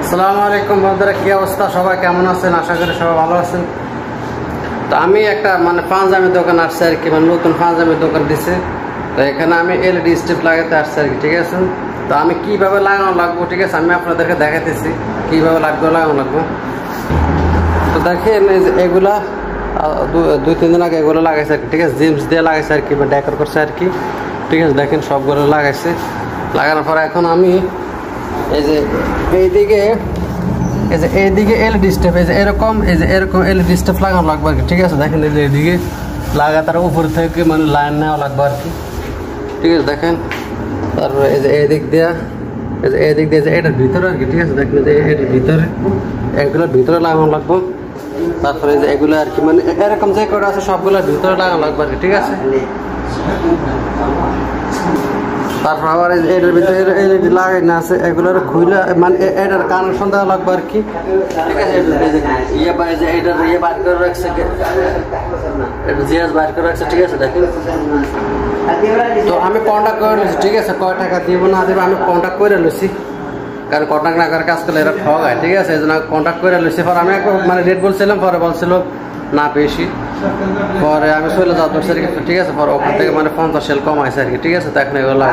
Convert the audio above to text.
আসসালামু আলাইকুম বন্ধুরা, কি অবস্থা? সবাই কেমন আছেন? আশা করি সবাই ভালো আছেন। তো আমি একটা পাঞ্জাবি দোকান আসছে আর কি, নতুন পাঞ্জাবি দোকান দিছে। তো এখানে আমি এলইডি স্ট্রিপ লাগাতে আসছি আর কি, ঠিক আছে। তো আমি কিভাবে লাগানো লাগবো, ঠিক আছে, আমি আপনাদেরকে দেখাতেছি কিভাবে লাগানো লাগবো। তো দেখেন এই যে এগুলা 2-3 দিন আগে এগুলো লাগাইছে আর কি, ঠিক আছে, জিমস দিয়ে লাগাইছে আর কি, ডেকোর করছে আর কি, ঠিক আছে। দেখেন সবগুলো লাগাইছে, লাগানোর পর এখন আমি এই যে এইদিকে এলইডি স্টেপ, এই যে এরকম এলইডি স্টেপ লাগানো লাগবে আর কি, ঠিক আছে। দেখেন এই যে এইদিকে লাগা, তার উপর থেকে লাইন নেওয়া লাগবে আর কি, ঠিক আছে। দেখেন তারপরে এই যে এদিক দিয়ে যে এটার ভিতরে আর কি, ঠিক আছে। দেখেন যে এটার ভিতরে এগুলোর ভিতরে লাগানো লাগবে। তারপরে যে এগুলো আর কি এরকম যে কটা আছে সবগুলোর ভিতরে লাগানো লাগবে আর কি, ঠিক আছে। তারপর আবার এটার ভিতরে এলইডি লাগাই না আছে, এগুলোর খুলে এটার কানেকশন দেওয়া লাগবে আর কি, ঠিক আছে। এটার বার করে রাখছে, এটা জিএস বার করে রাখছে, ঠিক আছে। দেখেন তো আমি কন্ট্যাক্ট করে নিচ্ছি, ঠিক আছে। কয় টাকা দিব না দেবো আমি কন্ট্যাক্ট করে নিচ্ছি, কারণ কন্ট্যাক্ট না করে কাজ করলে এরা ঠগায়, ঠিক আছে। এই জন্য কন্ট্যাক্ট করে নিচ্ছি। পরে আমি রেট বলছিলাম, পরে বলছিল না বেশি, পরে আমি চলে যাওয়া, ঠিক আছে। পরে ওখান থেকে 50 সেল কম আছে আর কি, ঠিক আছে। তো এখন এগুলো